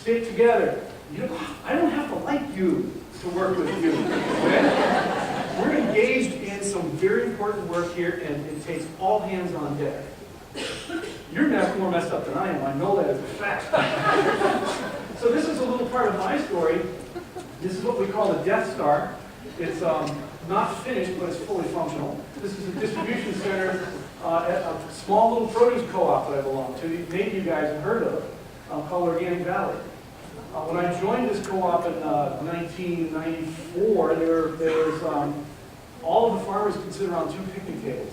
stick together. I don't have to like you to work with you. Okay? We're engaged in some very important work here, and it takes all hands on deck. You're more messed up than I am. I know that as a fact. So this is a little part of my story. This is what we call the Death Star. It's not finished, but it's fully functional. This is a distribution center at a small little produce co-op that I belong to. Maybe you guys have heard of, called Organic Valley. When I joined this co-op in 1994, there was all of the farmers could sit around 2 picnic tables.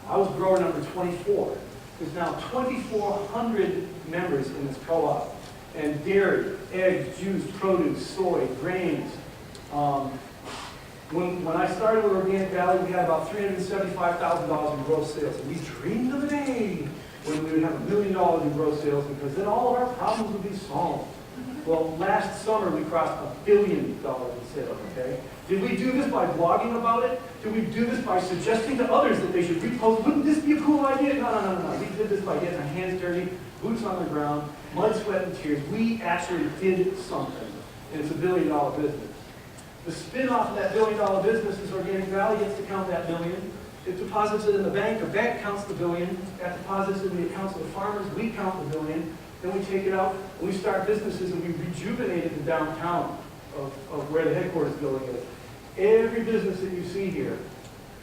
I was grower number 24. There's now 2,400 members in this co-op. And dairy, eggs, juice, produce, soy, grains. When I started with Organic Valley, we had about $375,000 in gross sales. And we dreamed of a day when we would have $1 million in gross sales, because then all of our problems would be solved. Well, last summer we crossed $1 billion in sales, okay? Did we do this by blogging about it? Did we do this by suggesting to others that they should repost? Wouldn't this be a cool idea? No. We did this by getting our hands dirty, boots on the ground, blood, sweat, and tears. We actually did something, and it's $1 billion business. The spin-off of that $1 billion business is Organic Valley gets to count that million. It deposits it in the bank counts the billion. That deposits it in the accounts of the farmers, we count the billion. Then we take it out, and we start businesses, and we rejuvenated the downtown of where the headquarters building is. Every business that you see here,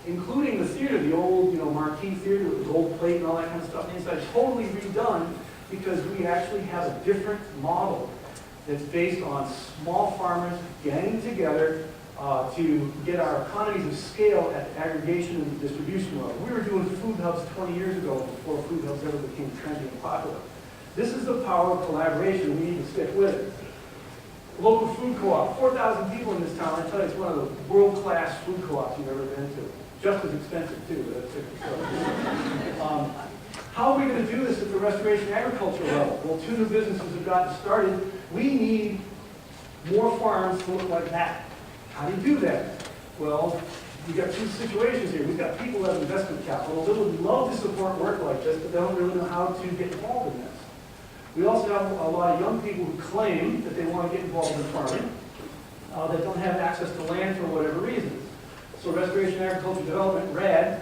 including the theater, the old marquee theater with the gold plate and all that kind of stuff inside, totally redone, because we actually have a different model that's based on small farmers getting together to get our economies of scale at the aggregation and the distribution level. We were doing food hubs 20 years ago before food hubs ever became trendy and popular. This is the power of collaboration. We need to stick with it. Local food co-op, 4,000 people in this town. I tell you, it's one of the world-class food co-ops you've ever been to. Just as expensive, too, but that's a different story. How are we going to do this at the restoration agriculture level? Well, 2 new businesses have gotten started. We need more farms to look like that. How do you do that? Well, we've got 2 situations here. We've got people that have investment capital that would love to support work like this, but they don't really know how to get involved in this. We also have a lot of young people who claim that they want to get involved in farming that don't have access to land for whatever reason. So Restoration Agriculture Development, RAD,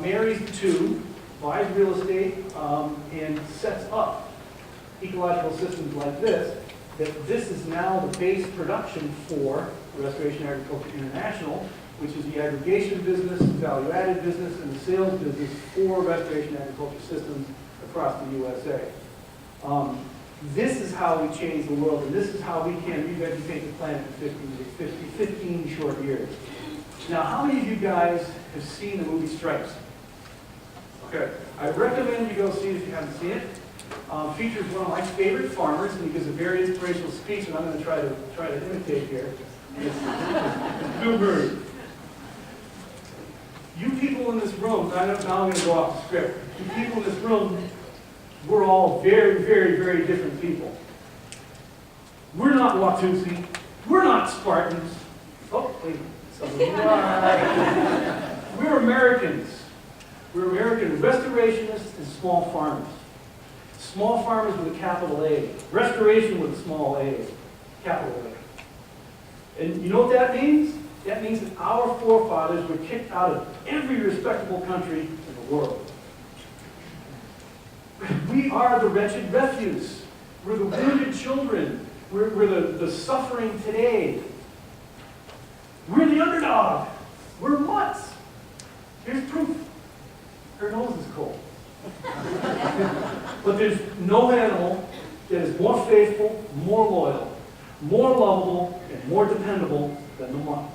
marries the 2, buys real estate, and sets up ecological systems like this, that this is now the base production for Restoration Agriculture International, which is the aggregation business, value-added business, and the sales business for Restoration Agriculture Systems across the USA. This is how we change the world, and this is how we can revegetate the planet in 15 short years. Now, how many of you guys have seen the movie Stripes? Okay, I recommend you go see it if you haven't seen it. Features one of my favorite farmers, and he gives a very inspirational speech, and I'm going to try to imitate here. It's Bill Murray. You people in this room, now I'm going to go off the script. You people in this room, we're all very, very, very different people. We're not Watusi. We're not Spartans. Oh, wait. We're Americans. We're American restorationists and small farmers. Small farmers with a capital A. Restoration with a small a. Capital A. And you know what that means? That means that our forefathers were kicked out of every respectable country in the world. We are the wretched refuse. We're the wounded children. We're the suffering today. We're the underdog. We're mutts. Here's proof. Her nose is cold. But there's no animal that is more faithful, more loyal, more lovable, and more dependable than the mutt.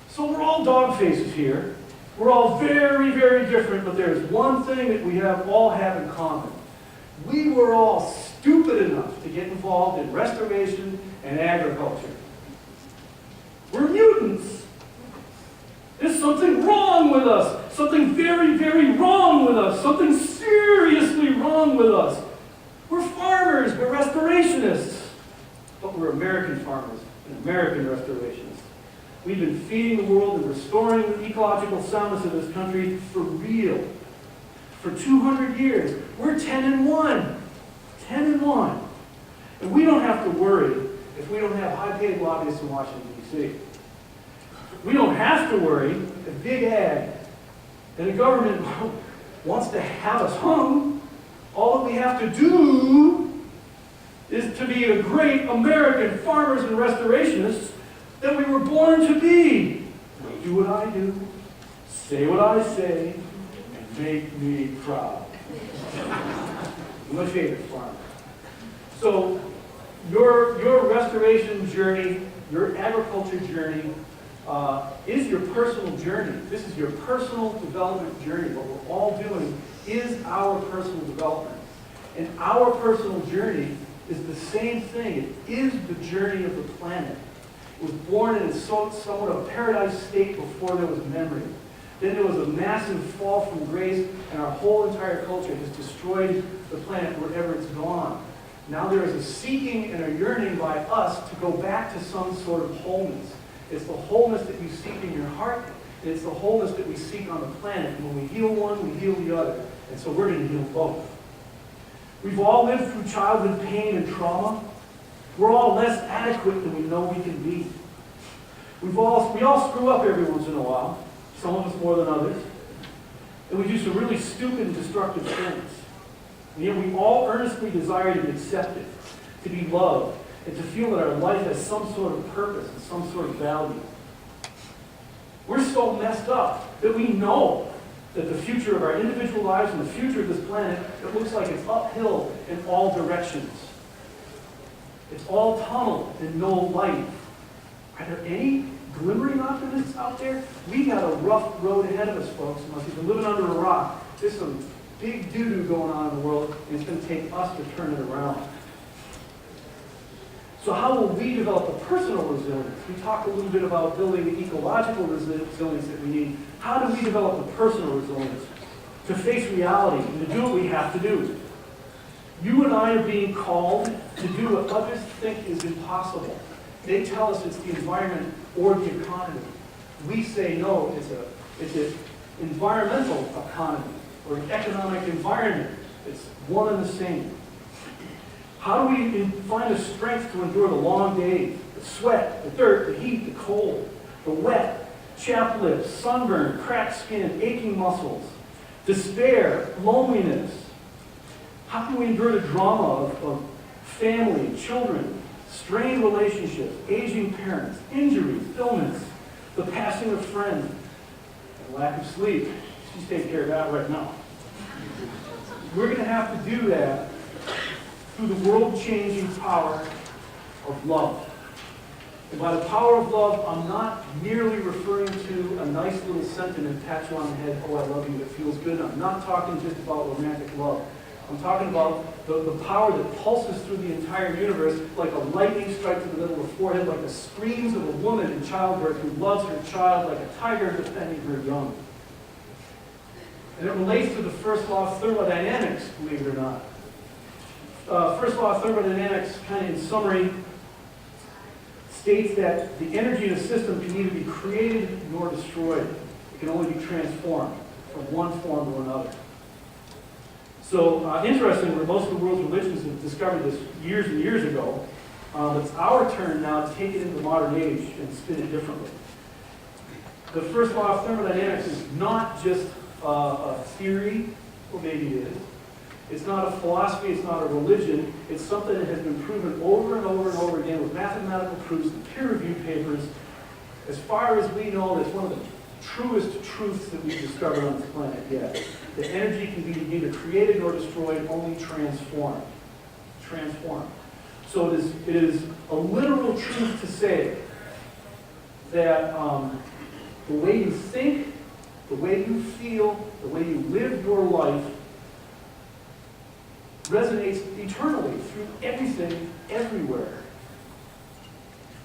So we're all dog faces here. We're all very, very different, but there's one thing that we all have in common. We were all stupid enough to get involved in restoration and agriculture. We're mutants. There's something wrong with us. Something very, very wrong with us. Something seriously wrong with us. We're farmers. We're restorationists. But we're American farmers and American restorationists. We've been feeding the world and restoring the ecological soundness of this country for real. For 200 years. We're 10 and 1. 10 and 1. And we don't have to worry if we don't have high-paid lobbyists in Washington, D.C. We don't have to worry if big ag and the government wants to have us hung. All that we have to do is to be the great American farmers and restorationists that we were born to be. Do what I do, say what I say, and make me proud. My favorite farmer. So your restoration journey, your agriculture journey, is your personal journey. This is your personal development journey. What we're all doing is our personal development. And our personal journey is the same thing. It is the journey of the planet. It was born in a somewhat of a paradise state before there was memory. Then there was a massive fall from grace, and our whole entire culture has destroyed the planet wherever it's gone. Now there is a seeking and a yearning by us to go back to some sort of wholeness. It's the wholeness that you seek in your heart, and it's the wholeness that we seek on the planet. And when we heal one, we heal the other. And so we're going to heal both. We've all lived through childhood pain and trauma. We're all less adequate than we know we can be. We all screw up every once in a while, some of us more than others. And we do some really stupid and destructive things. And yet we all earnestly desire to be accepted, to be loved, and to feel that our life has some sort of purpose and some sort of value. We're so messed up that we know that the future of our individual lives and the future of this planet, it looks like it's uphill in all directions. It's all tunnel and no light. Are there any glimmering optimists out there? We got a rough road ahead of us, folks. Unless you've been living under a rock, there's some big doo-doo going on in the world, and it's going to take us to turn it around. So how will we develop a personal resilience? We talked a little bit about building the ecological resilience that we need. How do we develop a personal resilience? To face reality and to do what we have to do. You and I are being called to do what others think is impossible. They tell us it's the environment or the economy. We say no, it's an environmental economy or an economic environment. It's one and the same. How do we find the strength to endure the long days, the sweat, the dirt, the heat, the cold, the wet, chapped lips, sunburn, cracked skin, aching muscles, despair, loneliness? How can we endure the drama of family, children, strained relationships, aging parents, injuries, illness, the passing of friends, and lack of sleep? She's taking care of that right now. We're going to have to do that through the world-changing power of love. And by the power of love, I'm not merely referring to a nice little sentiment, pat you on the head, oh, I love you, it feels good. I'm not talking just about romantic love. I'm talking about the power that pulses through the entire universe like a lightning strike to the middle of the forehead, like the screams of a woman in childbirth who loves her child like a tiger defending her young. And it relates to the first law of thermodynamics, believe it or not. First law of thermodynamics, kind of in summary, states that the energy in a system can neither be created nor destroyed. It can only be transformed from one form to another. So, interestingly, most of the world's religions have discovered this years and years ago. It's our turn now to take it into the modern age and spin it differently. The first law of thermodynamics is not just a theory, or maybe it is. It's not a philosophy, it's not a religion. It's something that has been proven over and over and over again with mathematical proofs and peer-reviewed papers. As far as we know, that's one of the truest truths that we've discovered on this planet yet. The energy can be neither created nor destroyed, only transformed. Transformed. So it is a literal truth to say that the way you think, the way you feel, the way you live your life resonates eternally through everything, everywhere.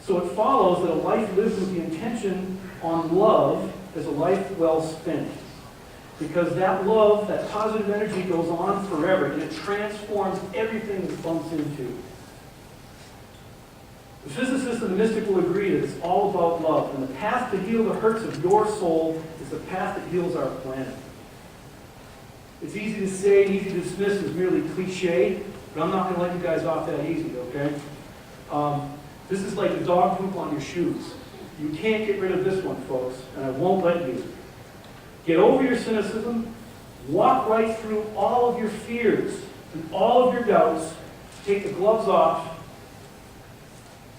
So it follows that a life lived with the intention on love is a life well spent. Because that love, that positive energy goes on forever, and it transforms everything it bumps into. The physicists and the mystic will agree that it's all about love, and the path to heal the hurts of your soul is the path that heals our planet. It's easy to say and easy to dismiss as merely cliche, but I'm not going to let you guys off that easy, okay? This is like the dog poop on your shoes. You can't get rid of this one, folks, and I won't let you. Get over your cynicism, walk right through all of your fears and all of your doubts, take the gloves off,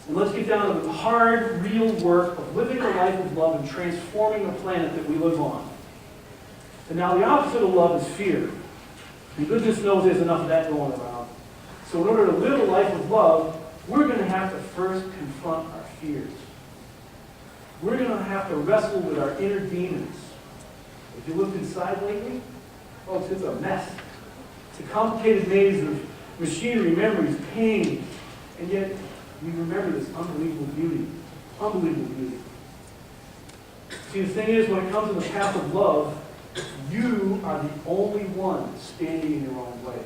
and let's get down to the hard, real work of living a life of love and transforming the planet that we live on. And now the opposite of love is fear. And goodness knows there's enough of that going around. So in order to live a life of love, we're going to have to first confront our fears. We're going to have to wrestle with our inner demons. If you looked inside lately, folks, it's a mess. It's a complicated maze of machinery, memories, pain, and yet we remember this unbelievable beauty. Unbelievable beauty. See, the thing is, when it comes to the path of love, you are the only one standing in your own way.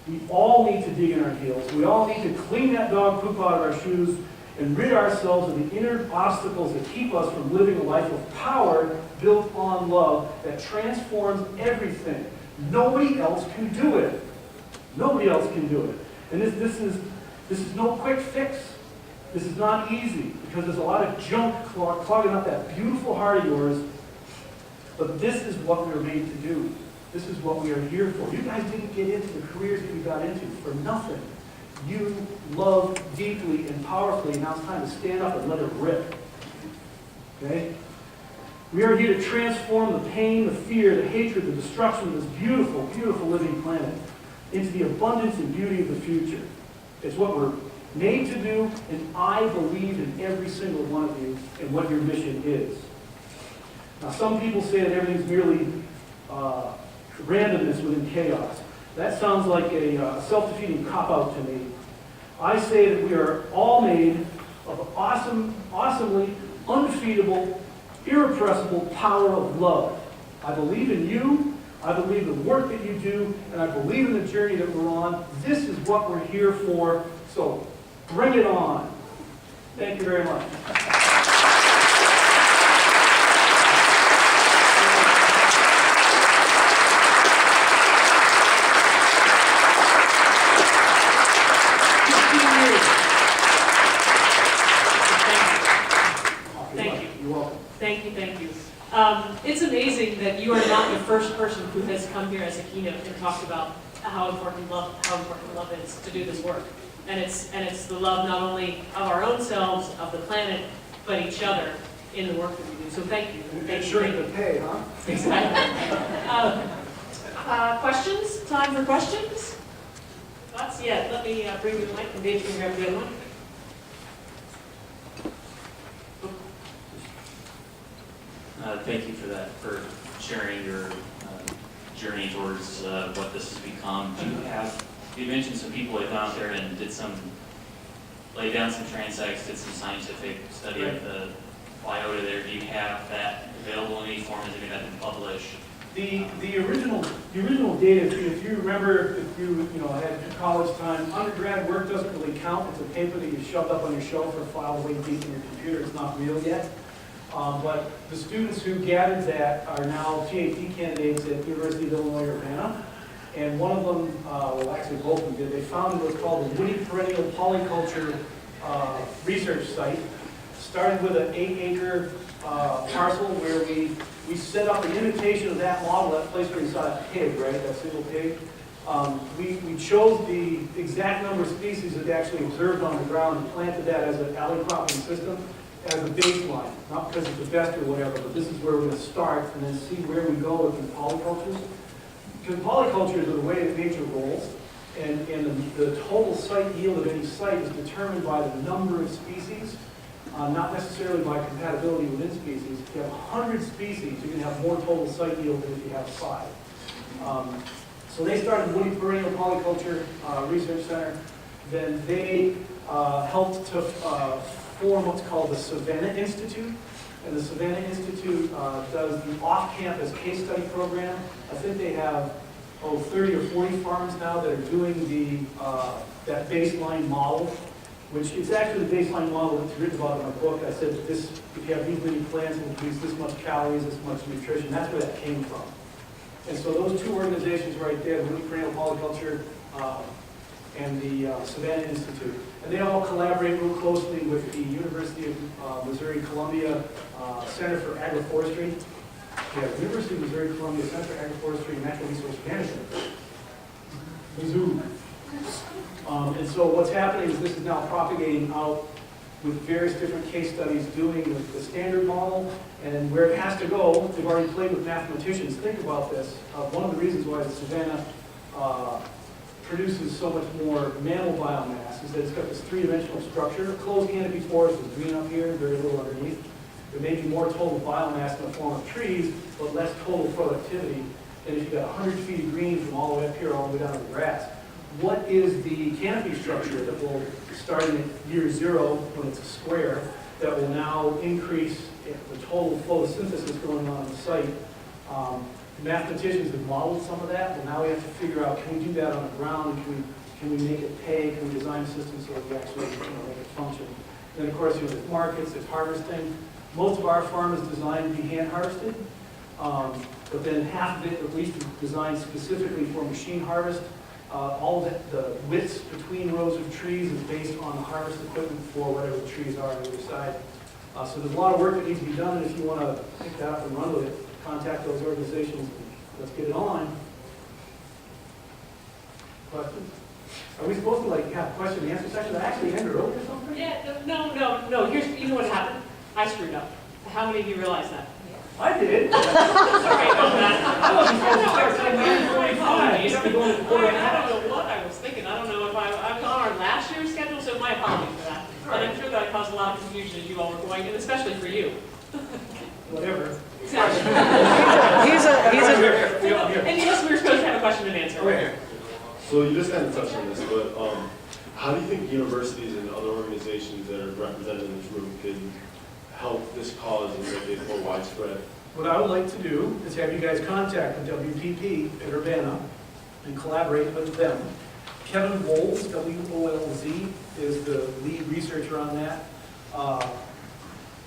We all need to dig in our heels. We all need to clean that dog poop out of our shoes and rid ourselves of the inner obstacles that keep us from living a life of power built on love that transforms everything. Nobody else can do it. Nobody else can do it. And this is no quick fix. This is not easy because there's a lot of junk clogging up that beautiful heart of yours. But this is what we were made to do. This is what we are here for. You guys didn't get into the careers that you got into for nothing. You love deeply and powerfully. Now it's time to stand up and let it rip. Okay? We are here to transform the pain, the fear, the hatred, the destruction of this beautiful, beautiful living planet into the abundance and beauty of the future. It's what we're made to do, and I believe in every single one of you and what your mission is. Now, some people say that everything's merely randomness within chaos. That sounds like a self-defeating cop-out to me. I say that we are all made of awesomely undefeatable, irrepressible power of love. I believe in you. I believe in the work that you do, and I believe in the journey that we're on. This is what we're here for, so bring it on. Thank you very much. Thank you. It's amazing that you are not the first person who has come here as a keynote and talked about how important love is to do this work. And it's the love not only of our own selves, of the planet, but each other in the work that we do. So thank you. And sure to pay, huh? Exactly. Questions? Time for questions? Thoughts? Yeah, let me bring you the mic and Dave can grab the other one. Thank you for that, for sharing your journey towards what this has become. You mentioned some people that got out there and laid down some transects, did some scientific study of the biota there. Do you have that available in any form? Has any of that been published? The original data, if you remember, if you had college time, undergrad work doesn't really count. It's a paper that you shoved up on your shelf or filed way deep in your computer. It's not real yet. But the students who gathered that are now PhD candidates at University of Illinois Urbana. And one of them, well actually both of them did, they founded what's called the Woody Perennial Polyculture research site. Started with an 8-acre parcel where we set up an imitation of that model, that place where you saw that pig, right, that single pig. We chose the exact number of species that they actually observed on the ground and planted that as an alley cropping system, as a baseline, not because it's the best or whatever, but this is where we're going to start and then see where we go with the polycultures. Because polycultures are the way that nature rolls, and the total site yield of any site is determined by the number of species, not necessarily by compatibility within species. If you have 100 species, you're going to have more total site yield than if you have 5. So they started Woody Perennial Polyculture Research Center. Then they helped to form what's called the Savannah Institute. And the Savannah Institute does the off-campus case study program. I think they have 30 or 40 farms now that are doing that baseline model, which is actually the baseline model that's written about in my book. I said that this, if you have these many plants, it will produce this much calories, this much nutrition. That's where that came from. And so those two organizations right there, the Woody Perennial Polyculture and the Savannah Institute. And they all collaborate real closely with the University of Missouri-Columbia Center for Agroforestry. Yeah, University of Missouri-Columbia Center for Agroforestry and Natural Resource Management. Mizzou. And so what's happening is this is now propagating out with various different case studies doing the standard model and where it has to go. They've already played with mathematicians. Think about this. One of the reasons why the Savannah produces so much more mammal biomass is that it's got this three-dimensional structure. Closed canopy forest is green up here, very little underneath. There may be more total biomass in the form of trees, but less total productivity than if you've got 100 feet of green from all the way up here all the way down to the grass. What is the canopy structure that will, starting at year 0 when it's a square, that will now increase the total photosynthesis going on the site? Mathematicians have modeled some of that, but now we have to figure out, can we do that on the ground? Can we make it pay? Can we design systems so that we actually make it function? And then of course, there's markets, there's harvesting. Most of our farm is designed to be hand harvested, but then half of it at least is designed specifically for machine harvest. All the widths between rows of trees is based on the harvest equipment for whatever the trees are on either side. So there's a lot of work that needs to be done, and if you want to pick that up and run with it, contact those organizations and let's get it on. Questions? Are we supposed to like have a question and answer session? Did I actually end early or something? Yeah, no. Here's, you know what happened? I screwed up. How many of you realize that? I did. Okay, no, that. I wasn't supposed to start till 9:45. Used to go to the I don't know what I was thinking. I don't know if I was on our last year's schedule, so my apologies for that. And I'm sure that I caused a lot of confusion as you all were going, and especially for you. Whatever. Exactly. And yes, we were supposed to have a question and answer. Okay. So you just kind of touched on this, but how do you think universities and other organizations that are represented in this room can help this cause and make it more widespread? What I would like to do is have you guys contact the WPP at Urbana and collaborate with them. Kevin Wolz, W-O-L-Z, is the lead researcher on that.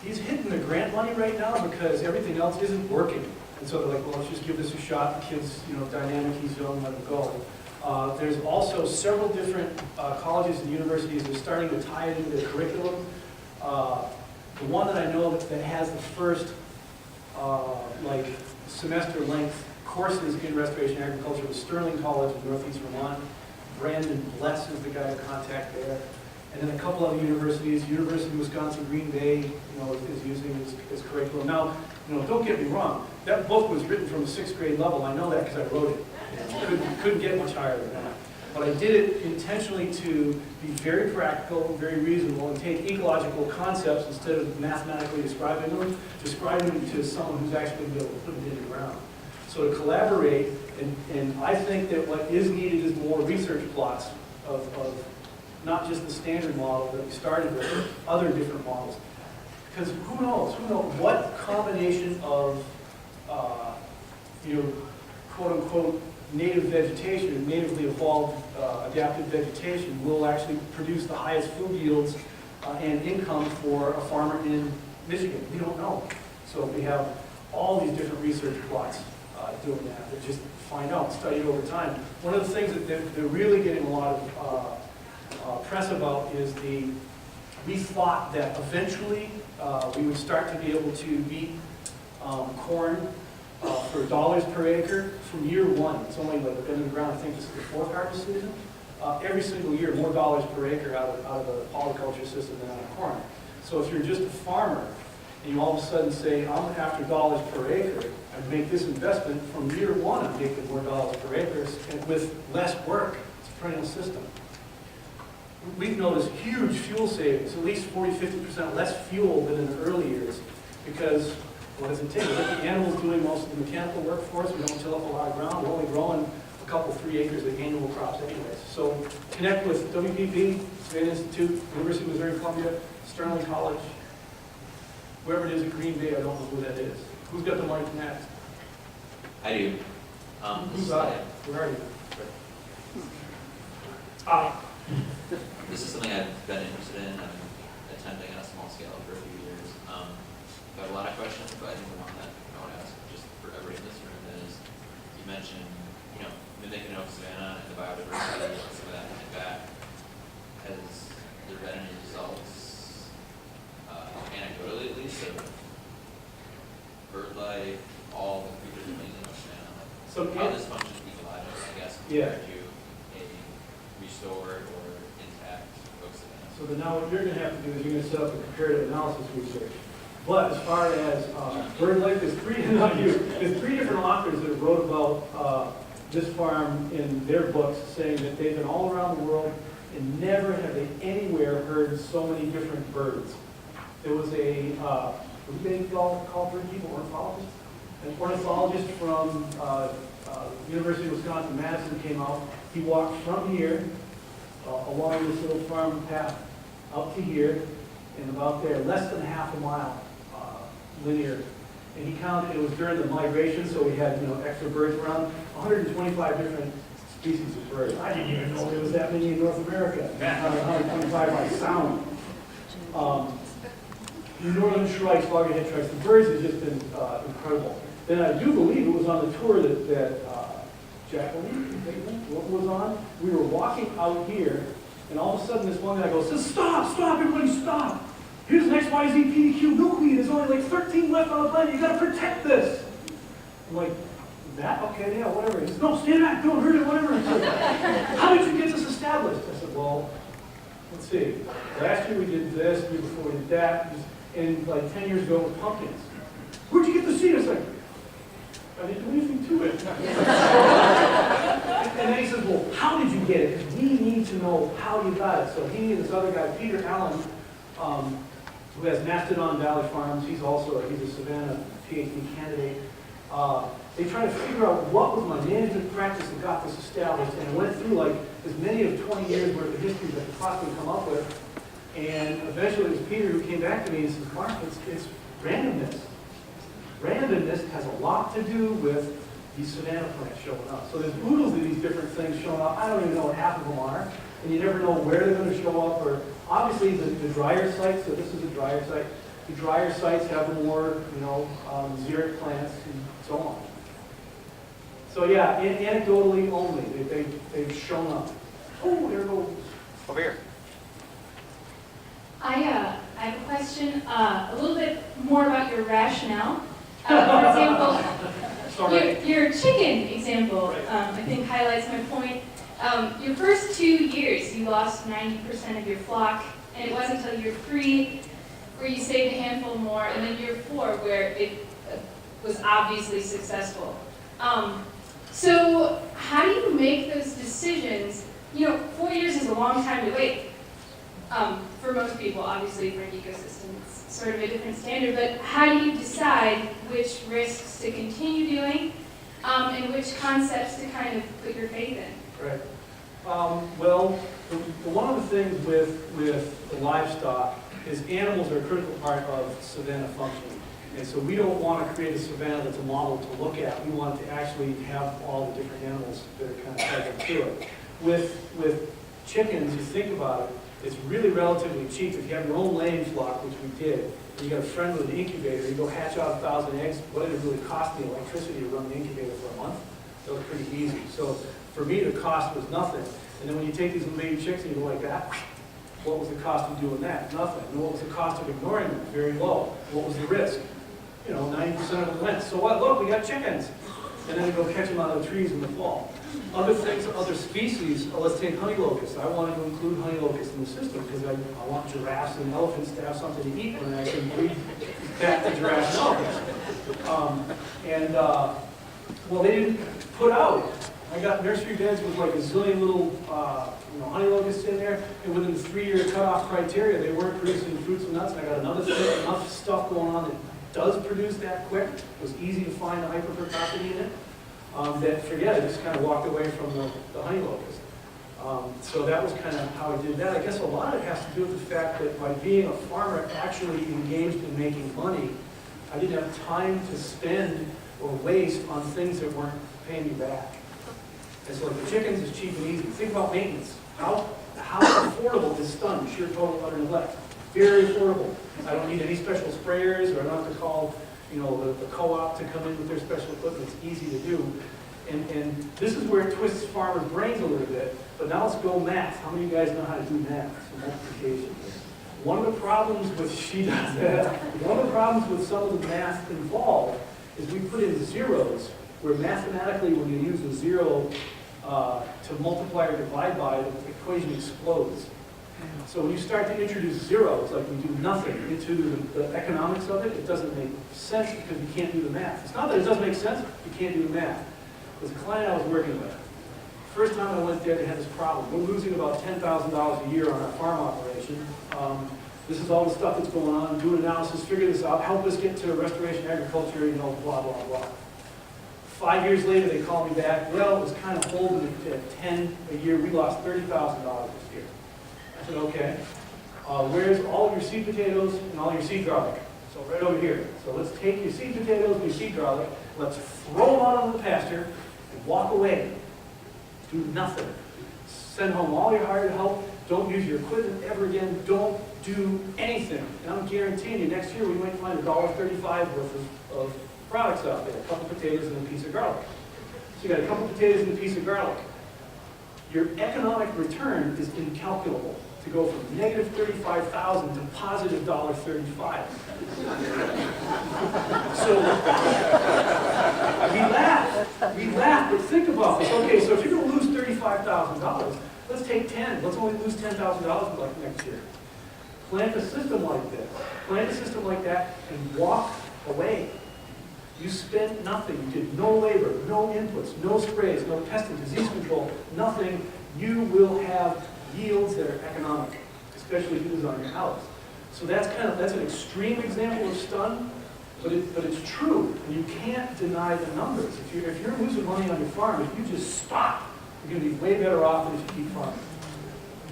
He's hitting the grant money right now because everything else isn't working. And so they're like, well, let's just give this a shot. The kid's, dynamic, he's young, let him go. There's also several different colleges and universities that are starting to tie it into their curriculum. The one that I know that has the first semester-length courses in restoration agriculture was Sterling College in Northeast Vermont. Brandon Bless is the guy to contact there. And then a couple other universities, University of Wisconsin, Green Bay, is using his curriculum. Now, don't get me wrong, that book was written from a 6th grade level. I know that because I wrote it. Couldn't get much higher than that. But I did it intentionally to be very practical, very reasonable, and take ecological concepts instead of mathematically describing them to someone who's actually going to be able to put it in the ground. So to collaborate, and I think that what is needed is more research plots of not just the standard model that we started with, other different models. Because who knows what combination of, quote unquote, native vegetation, natively evolved adaptive vegetation will actually produce the highest food yields and income for a farmer in Michigan. We don't know. So we have all these different research plots doing that just find out, study it over time. One of the things that they're really getting a lot of press about is we thought that eventually we would start to be able to beat corn for dollars per acre from year 1. It's only been in the ground, I think this is the 4th harvest season. Every single year, more dollars per acre out of the polyculture system than out of corn. So if you're just a farmer, and you all of a sudden say, I'm after dollars per acre, and make this investment from year 1, I'm making more dollars per acre, and with less work. It's a perennial system. We've noticed huge fuel savings, at least 40–50% less fuel than in the early years, because what does it take? Let the animals doing most of the mechanical work for us. We don't till up a lot of ground. We're only growing a couple, 3 acres of annual crops anyways. So connect with WPP, Savannah Institute, University of Missouri-Columbia, Sterling College, whoever it is at Green Bay, I don't know who that is. Who's got the mic next? I do. Who's I? Where are you? This is something I've been interested in. I've been attempting on a small scale for a few years. I have a lot of questions, but I think the one that I want to ask just for everybody in this room is, you mentioned, been thinking of Savannah and the biodiversity of Savannah and back. Has there been any results, anecdotally at least, of bird life, all the creatures and things in Savannah? So How this functions ecological, I guess, Yeah. compared to a restored or intact oak Savannah. So then now what you're gonna have to do is you're gonna set up a comparative analysis research. But as far as bird life, there's three different authors that have wrote about this farm in their books, saying that they've been all around the world and never have they anywhere heard so many different birds. There was what do they call bird people, ornithologists? An ornithologist from University of Wisconsin, Madison, came out. He walked from here along this little farm path up to here and about there, less than half a mile linear. And he counted, it was during the migration, so we had extra birds around, 125 different species of birds. I didn't even know there was that many in North America. 125 by sound. Northern shrikes, loggerhead shrikes, the birds have just been incredible. Then I do believe it was on the tour that Jacqueline was on. We were walking out here, and all of a sudden this one guy goes, stop, everybody stop. Here's an XYZ PDQ milkweed. There's only like 13 left on the planet. You got to protect this. I'm like, that? Okay, yeah, whatever. He says, no, stand back, don't hurt it, whatever. How did you get this established? I said, well, let's see. Last year we did this, the year before we did that, and like 10 years ago with pumpkins. Where'd you get the seed? I was like, I didn't do anything to it. And then he says, well, how did you get it? Because we need to know how you got it. So he and this other guy, Peter Allen, who has Mastodon Valley Farms, he's a Savannah PhD candidate. They tried to figure out what was my management practice that got this established, and I went through like as many of 20 years worth of history that I could possibly come up with. And eventually it was Peter who came back to me and says, Mark, it's randomness. Randomness has a lot to do with these Savannah plants showing up. So there's oodles of these different things showing up. I don't even know what half of them are, and you never know where they're going to show up. Or obviously the drier sites. So this is a drier site. The drier sites have the more xeric plants and so on. So yeah, anecdotally only they've shown up. Oh, there it goes. Over here. I have a question, a little bit more about your rationale. For example, your chicken example, I think highlights my point. Your first 2 years, you lost 90% of your flock, and it wasn't until year 3 where you saved a handful more, and then year 4 where it was obviously successful. So how do you make those decisions? 4 years is a long time to wait. For most people, obviously for an ecosystem, it's sort of a different standard, but how do you decide which risks to continue doing and which concepts to kind of put your faith in? Right. Well, one of the things with the livestock is animals are a critical part of savanna functioning. And so we don't want to create a savanna that's a model to look at. We want to actually have all the different animals that are kind of present to it. With chickens, you think about it, it's really relatively cheap. If you have your own laying flock, which we did, and you got a friend with an incubator, you go hatch out 1,000 eggs, what did it really cost me electricity to run the incubator for a month? That was pretty easy. So for me, the cost was nothing. And then when you take these little baby chicks and you go like that, what was the cost of doing that? Nothing. And what was the cost of ignoring them? Very low. What was the risk? 90% of them went. So what? Look, we got chickens. And then we go catch them out of the trees in the fall. Other things, other species, let's take honey locusts. I wanted to include honey locusts in the system because I want giraffes and elephants to have something to eat when I can breed back to giraffes and elephants. Well, they didn't put out. I got nursery beds with like a zillion little honey locusts in there, and within the 3-year cutoff criteria, they weren't producing fruits and nuts, and I got enough stuff going on that does produce that quick. It was easy to find the hyperprecocity in it. That forget it, just kind of walked away from the honey locust. So that was kind of how I did that. I guess a lot of it has to do with the fact that by being a farmer actually engaged in making money, I didn't have time to spend or waste on things that weren't paying me back. And so like the chickens is cheap and easy. Think about maintenance. How affordable is stun, sheer total utter neglect? Very affordable. I don't need any special sprayers, or I don't have to call the co-op to come in with their special equipment. It's easy to do. And this is where it twists farmers' brains a little bit, but now let's go math. How many of you guys know how to do math? So multiplication. One of the problems with, she does that, one of the problems with some of the math involved is we put in zeros, where mathematically when you use a zero to multiply or divide by, the equation explodes. So when you start to introduce zeros, like we do nothing, into the economics of it, it doesn't make sense because you can't do the math. It's not that it doesn't make sense, you can't do the math. There's a client I was working with. First time I went there, they had this problem. We're losing about $10,000 a year on our farm operation. This is all the stuff that's going on, do an analysis, figure this out, help us get to restoration agriculture, you know, blah, blah, blah. 5 years later, they called me back. Well, it was kind of holding at 10 a year. We lost $30,000 this year. I said, okay. Where's all of your seed potatoes and all your seed garlic? So right over here. So let's take your seed potatoes and your seed garlic, let's throw them out on the pasture and walk away. Do nothing. Send home all your hired help. Don't use your equipment ever again. Don't do anything. And I'm guaranteeing you, next year we might find $1.35 worth of products out there. A couple potatoes and a piece of garlic. So you got a couple potatoes and a piece of garlic. Your economic return is incalculable to go from negative $35,000 to positive $1.35. So we laugh, but think about this. Okay, so if you're going to lose $35,000, let's take 10. Let's only lose $10,000 like next year. Plant a system like this. Plant a system like that and walk away. You spent nothing. You did no labor, no inputs, no sprays, no testing, disease control, nothing. You will have yields that are economic, especially if you design your house. So that's an extreme example of stun, but it's true. And you can't deny the numbers. If you're losing money on your farm, if you just stop, you're going to be way better off than if you keep farming.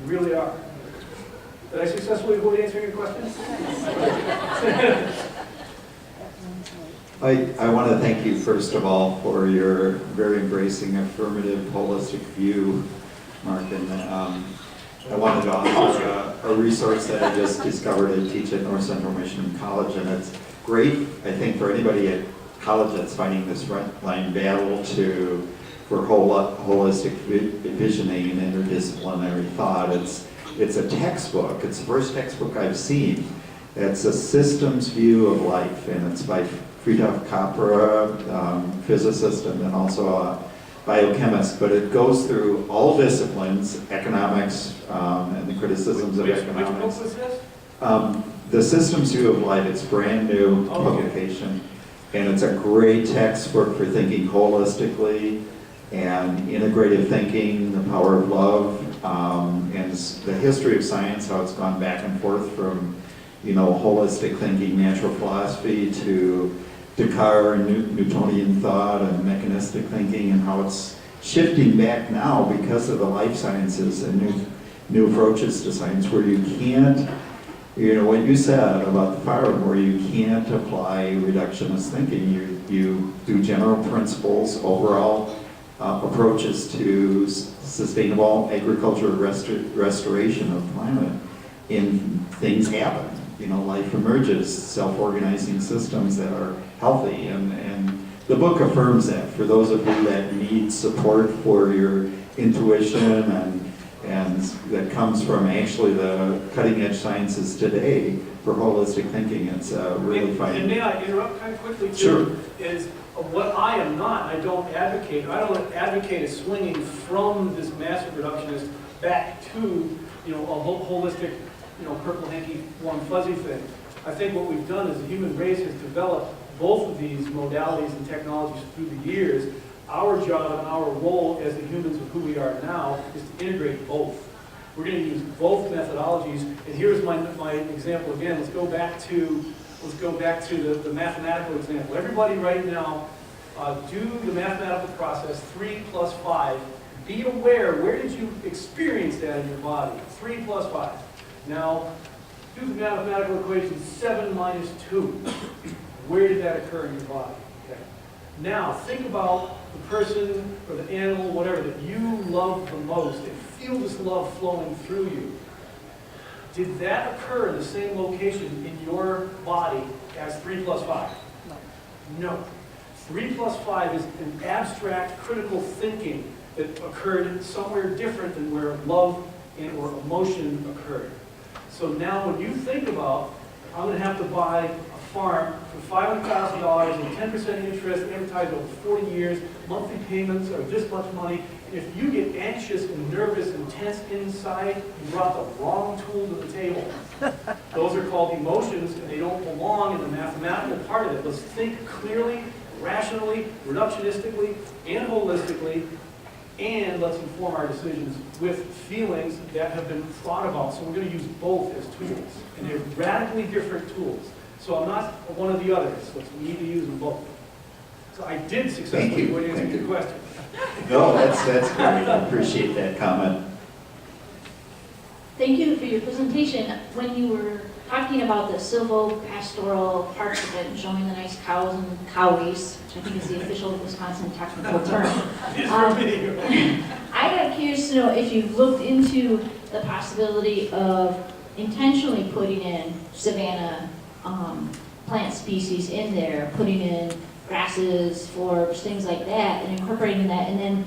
You really are. Did I successfully avoid answering your question? I want to thank you, first of all, for your very embracing, affirmative, holistic view, Mark. And I wanted to offer a resource that I just discovered and teach at North Central Michigan College. And it's great, I think, for anybody at college that's fighting this frontline battle for holistic visioning and interdisciplinary thought. It's a textbook. It's the first textbook I've seen. It's a systems view of life, and it's by Friedhof Capra, physicist, and then also a biochemist. But it goes through all disciplines, economics, and the criticisms of economics. Which book was this? The Systems View of Life. It's brand new publication, and it's a great textbook for thinking holistically and integrative thinking, the power of love, and the history of science, how it's gone back and forth from, holistic thinking, natural philosophy, to Descartes, Newtonian thought, and mechanistic thinking, and how it's shifting back now because of the life sciences and new approaches to science, where you can't, what you said about the farm, where you can't apply reductionist thinking. You do general principles, overall approaches to sustainable agriculture restoration of the planet, and things happen. Life emerges, self-organizing systems that are healthy, and the book affirms that. For those of you that need support for your intuition and that comes from actually the cutting-edge sciences today for holistic thinking, it's really fun. And may I interrupt kind of quickly too? Sure. Is what I am not, I don't advocate a swinging from this massive reductionist back to, a holistic, purple hanky, warm fuzzy thing. I think what we've done is the human race has developed both of these modalities and technologies through the years. Our job and our role as the humans of who we are now is to integrate both. We're going to use both methodologies, and here's my example again. Let's go back to the mathematical example. Everybody right now, do the mathematical process, 3 plus 5. Be aware, where did you experience that in your body? 3 plus 5. Now, do the mathematical equation 7 minus 2. Where did that occur in your body? Okay. Now, think about the person or the animal, whatever, that you love the most, and feel this love flowing through you. Did that occur in the same location in your body as 3 plus 5? No. 3 plus 5 is an abstract, critical thinking that occurred somewhere different than where love and or emotion occurred. So now when you think about, I'm going to have to buy a farm for $500,000 and 10% interest, amortized over 40 years, monthly payments are this much money. If you get anxious and nervous and tense inside, you brought the wrong tool to the table. Those are called emotions, and they don't belong in the mathematical part of it. Let's think clearly, rationally, reductionistically, and holistically, and let's inform our decisions with feelings that have been thought about. So we're going to use both as tools, and they're radically different tools. So I'm not one of the others. We need to use them both. So I did successfully answer your question. No, that's great. I appreciate that comment. Thank you for your presentation. When you were talking about the silvopastoral parts of it, and showing the nice cows and cowies, which I think is the official Wisconsin technical term, I got curious to know if you've looked into the possibility of intentionally putting in savanna plant species in there, putting in grasses, forbs, things like that, and incorporating that, and then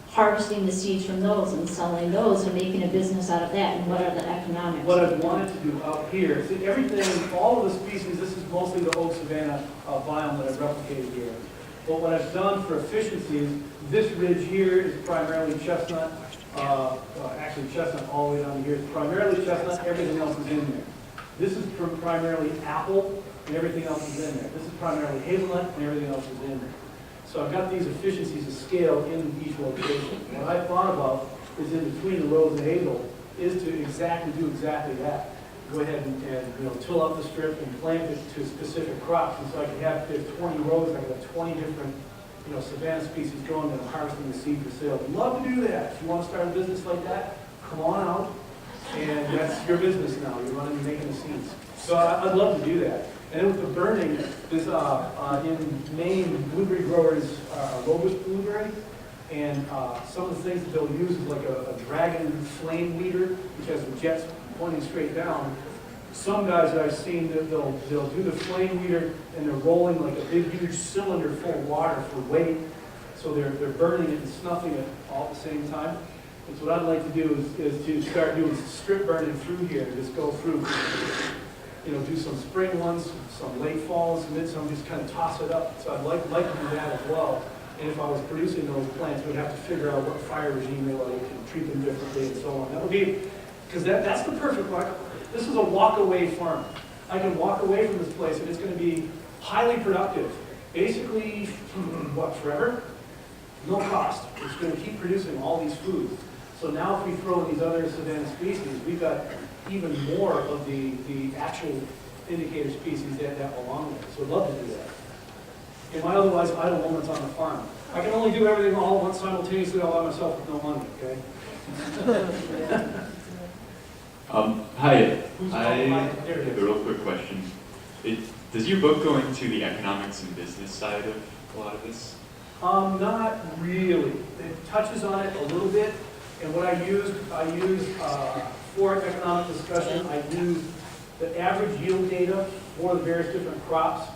harvesting the seeds from those and selling those and making a business out of that, and what are the economics? What I've wanted to do out here, see everything, all of the species, this is mostly the oak savanna biome that I've replicated here. But what I've done for efficiencies, this ridge here is primarily chestnut, actually chestnut all the way down here is primarily chestnut, everything else is in there. This is primarily apple, and everything else is in there. This is primarily hazelnut, and everything else is in there. So I've got these efficiencies of scale in each location. What I thought about is in between the rows of hazel is to do exactly that. Go ahead and till up the strip and plant it to specific crops. And so I can have, if there's 20 rows, I can have 20 different savanna species growing and I'm harvesting the seed for sale. I'd love to do that. If you want to start a business like that, come on out. And that's your business now. You're running and making the seeds. So I'd love to do that. And then with the burning, there's in Maine, blueberry growers robust blueberry, and some of the things that they'll use is like a dragon flame weeder, which has the jets pointing straight down. Some guys that I've seen, they'll do the flame weeder and they're rolling like a big, huge cylinder full of water for weight. So they're burning it and snuffing it all at the same time. And so what I'd like to do is to start doing strip burning through here, and just go through, do some spring ones, some late falls, midsummer, just kind of toss it up. So I'd like to do that as well. And if I was producing those plants, we'd have to figure out what fire regime they like and treat them differently and so on. That would be, because that's the perfect one. This is a walk-away farm. I can walk away from this place and it's going to be highly productive. Basically, forever? No cost. It's going to keep producing all these foods. So now if we throw in these other savanna species, we've got even more of the actual indicator species that belong there. So I'd love to do that. In my otherwise idle moments on the farm, I can only do everything all at once simultaneously all by myself with no money, okay? Hi, I have a real quick question. Does your book go into the economics and business side of a lot of this? Not really. It touches on it a little bit. And what I used for economic discussion, I used the average yield data for the various different crops.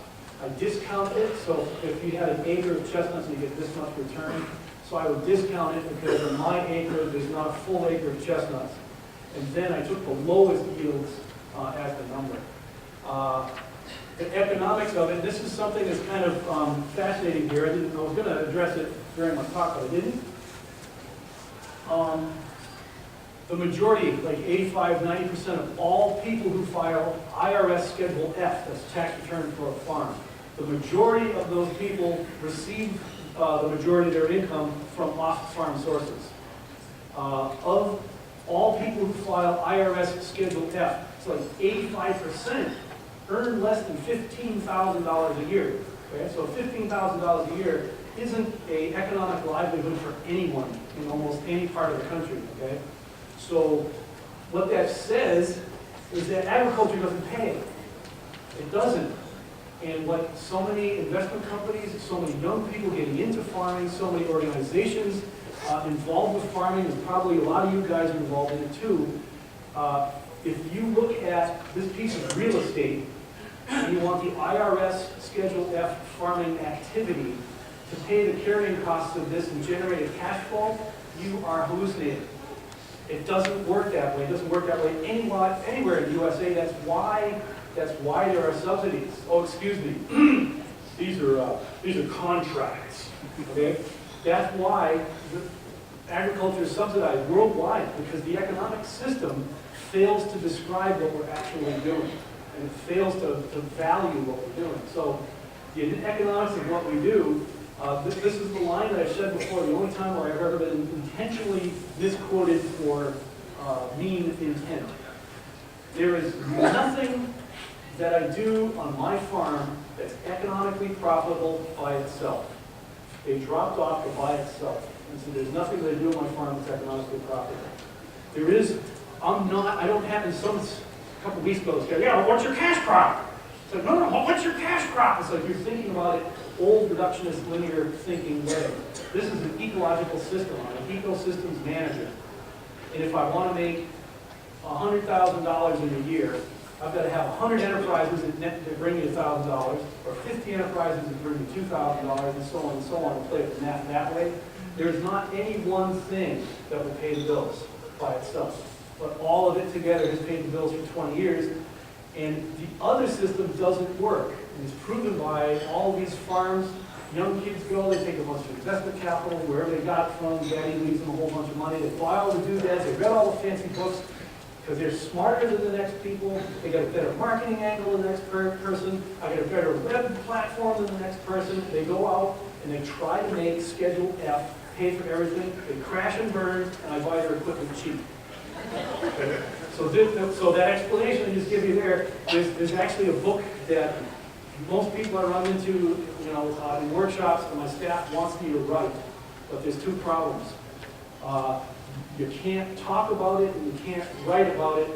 I discounted it, so if you had an acre of chestnuts, you get this much return. So I would discount it because in my acre, there's not a full acre of chestnuts. And then I took the lowest yields as the number. The economics of it, this is something that's kind of fascinating here. I was going to address it during my talk, but I didn't. The majority, like 85–90% of all people who file IRS Schedule F, that's tax return for a farm, the majority of those people receive the majority of their income from off-farm sources. Of all people who file IRS Schedule F, it's like 85% earn less than $15,000 a year. Okay? So $15,000 a year isn't an economic livelihood for anyone in almost any part of the country. Okay? So what that says is that agriculture doesn't pay. It doesn't. And what so many investment companies, so many young people getting into farming, so many organizations involved with farming, and probably a lot of you guys are involved in it too. If you look at this piece of real estate, and you want the IRS Schedule F farming activity to pay the carrying costs of this and generate a cash flow, you are hallucinating. It doesn't work that way. It doesn't work that way anywhere in the USA. That's why there are subsidies. Oh, excuse me. These are contracts. Okay? That's why agriculture is subsidized worldwide, because the economic system fails to describe what we're actually doing, and it fails to value what we're doing. So the economics of what we do, this is the line that I said before, the only time where I've ever been intentionally misquoted for mean intent. There is nothing that I do on my farm that's economically profitable by itself. They dropped off to by itself. And so there's nothing that I do on my farm that's economically profitable. There is, I don't have, in some, a couple weeks ago, this guy, yeah, well, what's your cash crop? It's like, no, what's your cash crop? It's like you're thinking about it old reductionist linear thinking way. This is an ecological system. I'm an ecosystems manager. And if I want to make $100,000 in a year, I've got to have 100 enterprises that bring me $1,000, or 50 enterprises that bring me $2,000, and so on, and play with the math that way. There's not any one thing that will pay the bills by itself. But all of it together has paid the bills for 20 years, and the other system doesn't work. And it's proven by all these farms. Young kids go, they take a bunch of investment capital, wherever they got it from, daddy leaves them a whole bunch of money, they buy all the doodads, they read all the fancy books, because they're smarter than the next people, they got a better marketing angle than the next person, I got a better web platform than the next person. They go out and they try to make Schedule F pay for everything, they crash and burn, and I buy their equipment cheap. Okay. So that explanation I just give you there's actually a book that most people I run into, in workshops, and my staff wants me to write, but there's two problems. You can't talk about it, and you can't write about it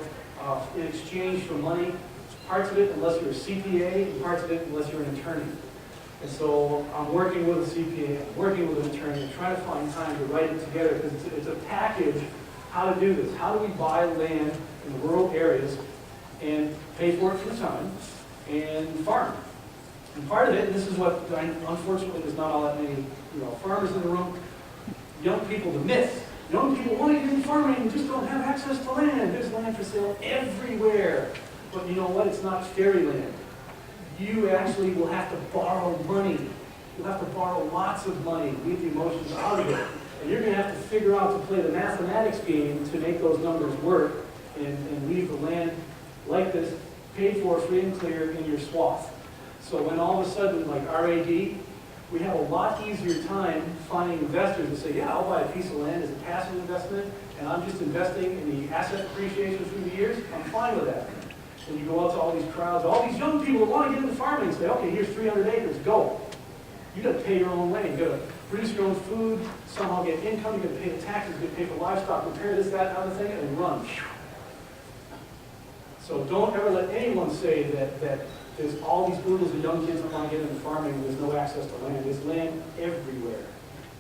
in exchange for money. Parts of it, unless you're a CPA, and parts of it, unless you're an attorney. And so I'm working with a CPA, I'm working with an attorney, trying to find time to write it together, because it's a package, how to do this. How do we buy land in the rural areas and pay for it through time and farm? And part of it, and this is what, unfortunately, there's not all that many farmers in the room, young people, the myth. Young people want to get into farming and just don't have access to land. There's land for sale everywhere. But you know what? It's not fairyland. You actually will have to borrow money. You'll have to borrow lots of money, leave the emotions out of it. And you're going to have to figure out to play the mathematics game to make those numbers work and leave the land like this, paid for, free and clear in your swath. So when all of a sudden, like RAD, we have a lot easier time finding investors that say, yeah, I'll buy a piece of land as a passive investment, and I'm just investing in the asset appreciation through the years. I'm fine with that. And you go out to all these crowds, all these young people that want to get into farming and say, okay, here's 300 acres, go. You got to pay your own land. You got to produce your own food, somehow get income, you got to pay the taxes, you got to pay for livestock, repair this, that, and other thing, and run. So don't ever let anyone say that there's all these oodles of young kids that want to get into farming and there's no access to land. There's land everywhere.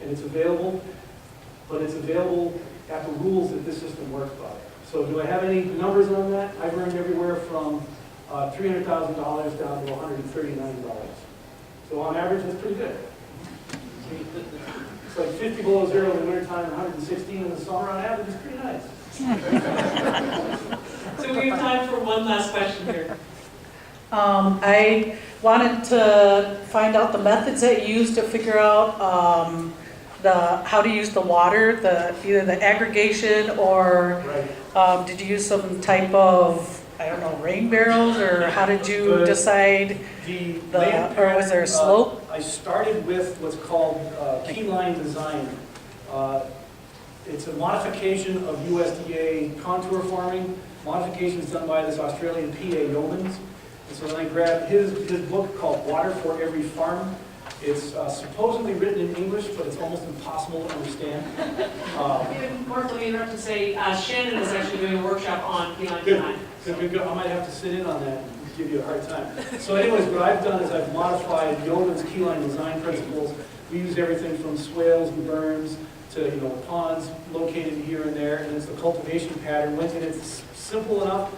And it's available, but it's available at the rules that this system works by. So do I have any numbers on that? I've earned everywhere from $300,000 down to $139. So on average, that's pretty good. It's like 50 below zero in the wintertime and 116 in the summer. On average, it's pretty nice. So we have time for one last question here. I wanted to find out the methods that you use to figure out how to use the water, either the aggregation or did you use some type of, I don't know, rain barrels, or how did you decide or was there a slope? I started with what's called keyline design. It's a modification of USDA contour farming. Modifications done by this Australian PA Yeomans. And so then I grabbed his book called Water for Every Farm. It's supposedly written in English, but it's almost impossible to understand. Mark, let me interrupt to say, Shannon is actually doing a workshop on keyline Good. design. Good. I might have to sit in on that and give you a hard time. So anyways, what I've done is I've modified Yeoman's keyline design principles. We use everything from swales and berms to ponds located here and there, and it's the cultivation pattern. And it's simple enough.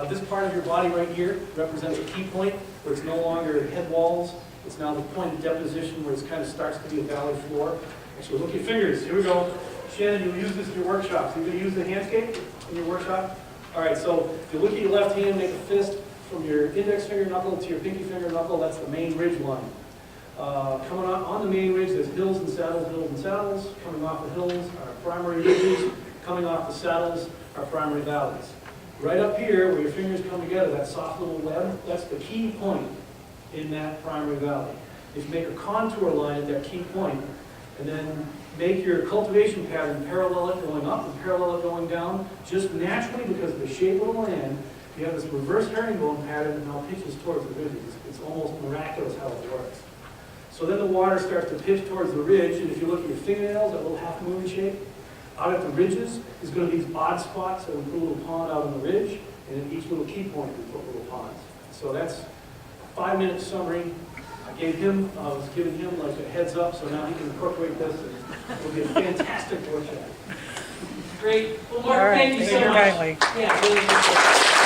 This part of your body right here represents a key point where it's no longer head walls. It's now the point of deposition where it kind of starts to be a valley floor. Actually, look at your fingers. Here we go. Shannon, you'll use this in your workshops. You're going to use the handscape in your workshop? All right, so if you look at your left hand, make a fist from your index finger knuckle to your pinky finger knuckle. That's the main ridge line. Coming on the main ridge, there's hills and saddles, hills and saddles. Coming off the hills are primary ridges. Coming off the saddles are primary valleys. Right up here, where your fingers come together, that soft little web, that's the key point in that primary valley. If you make a contour line at that key point, and then make your cultivation pattern parallel it going up and parallel it going down, just naturally because of the shape of the land, you have this reverse herringbone pattern that now pitches towards the ridges. It's almost miraculous how it works. So then the water starts to pitch towards the ridge, and if you look at your fingernails, that little half moon shape, out at the ridges is going to be these odd spots that we put a little pond out on the ridge, and in each little key point we put little ponds. So that's a 5-minute summary. I was giving him like a heads up, so now he can incorporate this, and it'll be a fantastic workshop. Great. Well, All Mark, right, thank you so thank you much. kindly. Yeah, really appreciate it.